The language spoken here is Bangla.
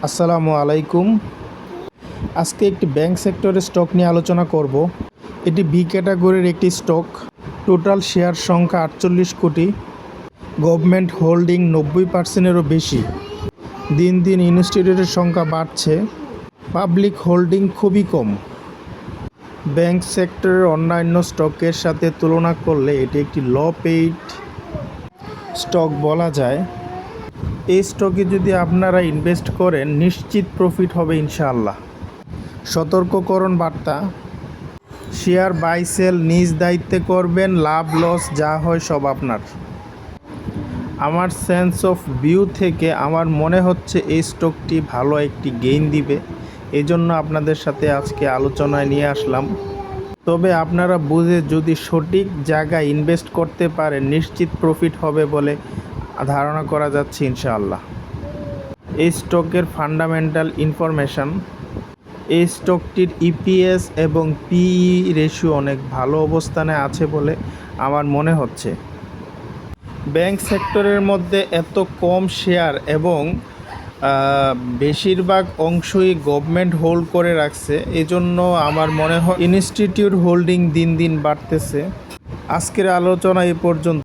আসসালামু আলাইকুম। আজকে একটি ব্যাংক সেক্টরের স্টক নিয়ে আলোচনা করব। এটি বি ক্যাটাগরির একটি স্টক। টোটাল শেয়ার সংখ্যা 48 কোটি। গভর্নমেন্ট হোল্ডিং 90%-এরও বেশি। দিন দিন ইনস্টিটিউটের সংখ্যা বাড়ছে, পাবলিক হোল্ডিং খুবই কম। ব্যাংক সেক্টরের অন্যান্য স্টকের সাথে তুলনা করলে এটি একটি লো পেইড স্টক বলা যায়। এই স্টকে যদি আপনারা ইনভেস্ট করেন নিশ্চিত প্রফিট হবে ইনশাআল্লাহ। সতর্ককরণ বার্তা: শেয়ার বাই সেল নিজ দায়িত্বে করবেন, লাভ লস যা হয় সব আপনার। আমার সেন্স অফ ভিউ থেকে আমার মনে হচ্ছে এই স্টকটি ভালো একটি গেইন দিবে, এই জন্য আপনাদের সাথে আজকে আলোচনায় নিয়ে আসলাম। তবে আপনারা বুঝে যদি সঠিক জায়গায় ইনভেস্ট করতে পারেন নিশ্চিত প্রফিট হবে বলে ধারণা করা যাচ্ছে ইনশাআল্লাহ। এই স্টকের ফান্ডামেন্টাল ইনফরমেশন: এই স্টকটির ইপিএস এবং পিই রেশিও অনেক ভালো অবস্থানে আছে বলে আমার মনে হচ্ছে। ব্যাংক সেক্টরের মধ্যে এত কম শেয়ার এবং বেশিরভাগ অংশই গভর্নমেন্ট হোল্ড করে রাখছে, এজন্য আমার মনে হয় ইনস্টিটিউট হোল্ডিং দিন দিন বাড়তেছে। আজকের আলোচনা এই পর্যন্ত।